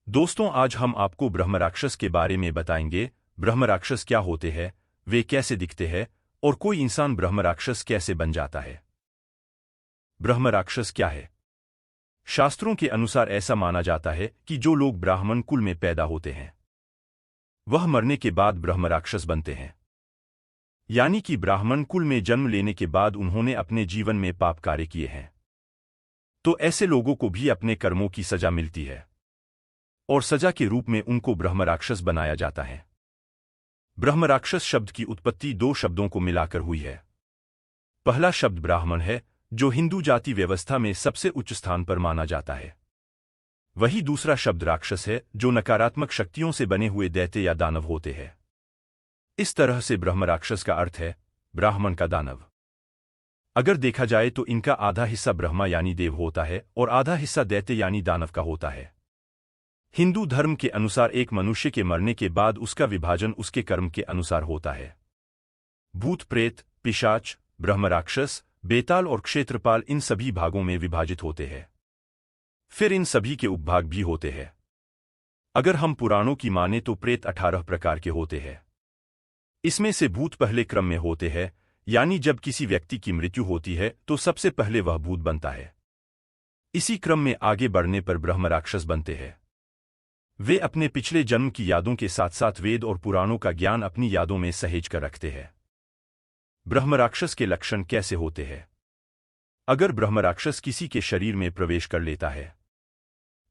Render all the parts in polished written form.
दोस्तों, आज हम आपको ब्रह्म राक्षस के बारे में बताएंगे। ब्रह्म राक्षस क्या होते हैं, वे कैसे दिखते हैं और कोई इंसान ब्रह्म राक्षस कैसे बन जाता है। ब्रह्म राक्षस क्या है? शास्त्रों के अनुसार ऐसा माना जाता है कि जो लोग ब्राह्मण कुल में पैदा होते हैं वह मरने के बाद ब्रह्म राक्षस बनते हैं। यानी कि ब्राह्मण कुल में जन्म लेने के बाद उन्होंने अपने जीवन में पाप कार्य किए हैं, तो ऐसे लोगों को भी अपने कर्मों की सजा मिलती है और सजा के रूप में उनको ब्रह्म राक्षस बनाया जाता है। ब्रह्म राक्षस शब्द की उत्पत्ति दो शब्दों को मिलाकर हुई है। पहला शब्द ब्राह्मण है, जो हिंदू जाति व्यवस्था में सबसे उच्च स्थान पर माना जाता है। वही दूसरा शब्द राक्षस है, जो नकारात्मक शक्तियों से बने हुए दैत्य या दानव होते हैं। इस तरह से ब्रह्म राक्षस का अर्थ है ब्राह्मण का दानव। अगर देखा जाए तो इनका आधा हिस्सा ब्रह्मा यानी देव होता है और आधा हिस्सा दैत्य यानी दानव का होता है। हिंदू धर्म के अनुसार एक मनुष्य के मरने के बाद उसका विभाजन उसके कर्म के अनुसार होता है। भूत प्रेत, पिशाच, ब्रह्म राक्षस, बेताल और क्षेत्रपाल इन सभी भागों में विभाजित होते हैं। फिर इन सभी के उपभाग भी होते हैं। अगर हम पुराणों की माने तो प्रेत 18 प्रकार के होते हैं। इसमें से भूत पहले क्रम में होते हैं, यानी जब किसी व्यक्ति की मृत्यु होती है तो सबसे पहले वह भूत बनता है। इसी क्रम में आगे बढ़ने पर ब्रह्म राक्षस बनते हैं। वे अपने पिछले जन्म की यादों के साथ साथ वेद और पुराणों का ज्ञान अपनी यादों में सहेज कर रखते हैं। ब्रह्म राक्षस के लक्षण कैसे होते हैं? अगर ब्रह्म राक्षस किसी के शरीर में प्रवेश कर लेता है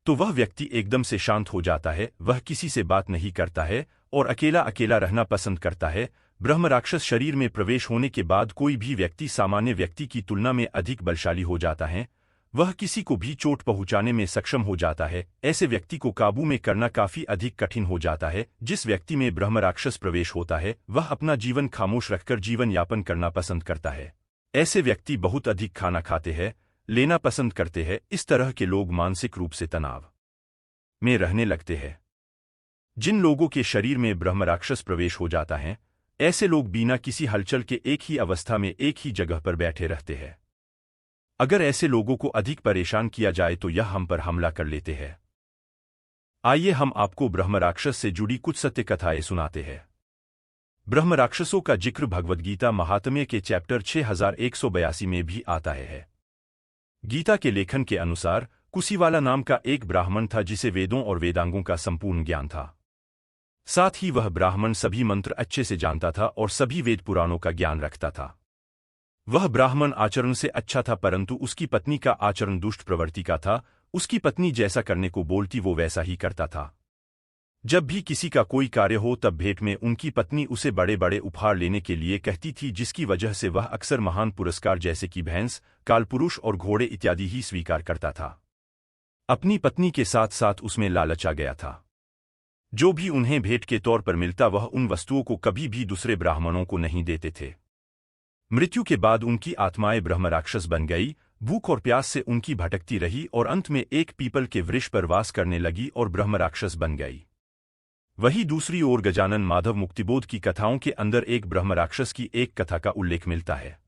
तो वह व्यक्ति एकदम से शांत हो जाता है, वह किसी से बात नहीं करता है और अकेला अकेला रहना पसंद करता है। ब्रह्म राक्षस शरीर में प्रवेश होने के बाद कोई भी व्यक्ति सामान्य व्यक्ति की तुलना में अधिक बलशाली हो जाता है। वह किसी को भी चोट पहुंचाने में सक्षम हो जाता है। ऐसे व्यक्ति को काबू में करना काफी अधिक कठिन हो जाता है। जिस व्यक्ति में ब्रह्म राक्षस प्रवेश होता है वह अपना जीवन खामोश रखकर जीवन यापन करना पसंद करता है। ऐसे व्यक्ति बहुत अधिक खाना खाते हैं, लेना पसंद करते हैं। इस तरह के लोग मानसिक रूप से तनाव में रहने लगते हैं। जिन लोगों के शरीर में ब्रह्म राक्षस प्रवेश हो जाता है, ऐसे लोग बिना किसी हलचल के एक ही अवस्था में एक ही जगह पर बैठे रहते हैं। अगर ऐसे लोगों को अधिक परेशान किया जाए तो यह हम पर हमला कर लेते हैं। आइए हम आपको ब्रह्म राक्षस से जुड़ी कुछ सत्य कथाएं सुनाते हैं। ब्रह्म राक्षसों का जिक्र भगवद गीता महात्म्य के चैप्टर 6182 में भी आता है। गीता के लेखन के अनुसार कुशीवाला नाम का एक ब्राह्मण था जिसे वेदों और वेदांगों का संपूर्ण ज्ञान था। साथ ही वह ब्राह्मण सभी मंत्र अच्छे से जानता था और सभी वेद पुराणों का ज्ञान रखता था। वह ब्राह्मण आचरण से अच्छा था, परंतु उसकी पत्नी का आचरण दुष्ट प्रवृत्ति का था। उसकी पत्नी जैसा करने को बोलती वो वैसा ही करता था। जब भी किसी का कोई कार्य हो तब भेंट में उनकी पत्नी उसे बड़े बड़े उपहार लेने के लिए कहती थी, जिसकी वजह से वह अक्सर महान पुरस्कार जैसे कि भैंस, कालपुरुष और घोड़े इत्यादि ही स्वीकार करता था। अपनी पत्नी के साथ साथ उसमें लालच आ गया था। जो भी उन्हें भेंट के तौर पर मिलता वह उन वस्तुओं को कभी भी दूसरे ब्राह्मणों को नहीं देते थे। मृत्यु के बाद उनकी आत्माएं ब्रह्म राक्षस बन गई, भूख और प्यास से उनकी भटकती रही और अंत में एक पीपल के वृक्ष पर वास करने लगी और ब्रह्म राक्षस बन गई। वहीं दूसरी ओर गजानन माधव मुक्तिबोध की कथाओं के अंदर एक ब्रह्म राक्षस की एक कथा का उल्लेख मिलता है।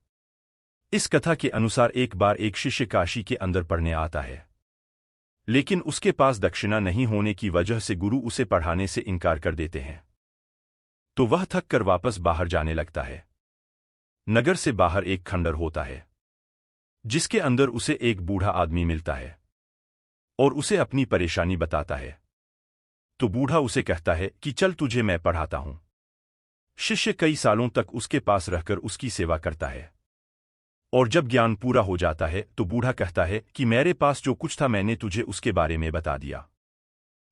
इस कथा के अनुसार एक बार एक शिष्य काशी के अंदर पढ़ने आता है, लेकिन उसके पास दक्षिणा नहीं होने की वजह से गुरु उसे पढ़ाने से इनकार कर देते हैं। तो वह थक कर वापस बाहर जाने लगता है। नगर से बाहर एक खंडर होता है जिसके अंदर उसे एक बूढ़ा आदमी मिलता है और उसे अपनी परेशानी बताता है। तो बूढ़ा उसे कहता है कि चल तुझे मैं पढ़ाता हूं। शिष्य कई सालों तक उसके पास रहकर उसकी सेवा करता है और जब ज्ञान पूरा हो जाता है तो बूढ़ा कहता है कि मेरे पास जो कुछ था मैंने तुझे उसके बारे में बता दिया।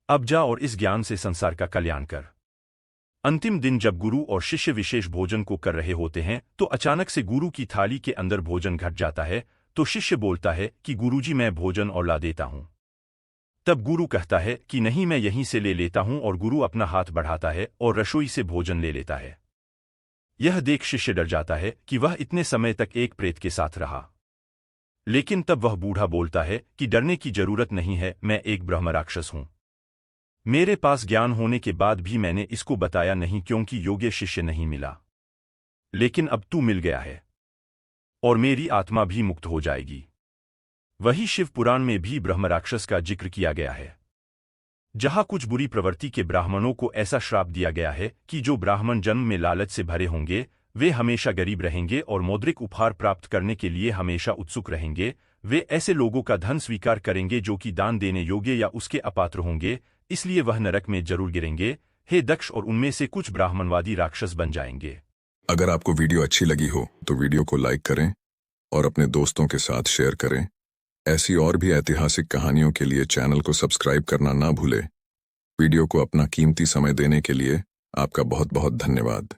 अब जा और इस ज्ञान से संसार का कल्याण कर। अंतिम दिन जब गुरु और शिष्य विशेष भोजन को कर रहे होते हैं तो अचानक से गुरु की थाली के अंदर भोजन घट जाता है। तो शिष्य बोलता है कि गुरुजी मैं भोजन और ला देता हूं। तब गुरु कहता है कि नहीं मैं यहीं से ले लेता हूं और गुरु अपना हाथ बढ़ाता है और रसोई से भोजन ले लेता है। यह देख शिष्य डर जाता है कि वह इतने समय तक एक प्रेत के साथ रहा। लेकिन तब वह बूढ़ा बोलता है कि डरने की जरूरत नहीं है, मैं एक ब्रह्म राक्षस हूं। मेरे पास ज्ञान होने के बाद भी मैंने इसको बताया नहीं क्योंकि योग्य शिष्य नहीं मिला। लेकिन अब तू मिल गया है और मेरी आत्मा भी मुक्त हो जाएगी। वही शिव पुराण में भी ब्रह्म राक्षस का जिक्र किया गया है। जहां कुछ बुरी प्रवृत्ति के ब्राह्मणों को ऐसा श्राप दिया गया है कि जो ब्राह्मण जन्म में लालच से भरे होंगे वे हमेशा गरीब रहेंगे और मौद्रिक उपहार प्राप्त करने के लिए हमेशा उत्सुक रहेंगे। वे ऐसे लोगों का धन स्वीकार करेंगे जो कि दान देने योग्य या उसके अपात्र होंगे, इसलिए वह नरक में जरूर गिरेंगे। हे दक्ष, और उनमें से कुछ ब्राह्मणवादी राक्षस बन जाएंगे। अगर आपको वीडियो अच्छी लगी हो तो वीडियो को लाइक करें और अपने दोस्तों के साथ शेयर करें। ऐसी और भी ऐतिहासिक कहानियों के लिए चैनल को सब्सक्राइब करना ना भूलें। वीडियो को अपना कीमती समय देने के लिए आपका बहुत बहुत धन्यवाद।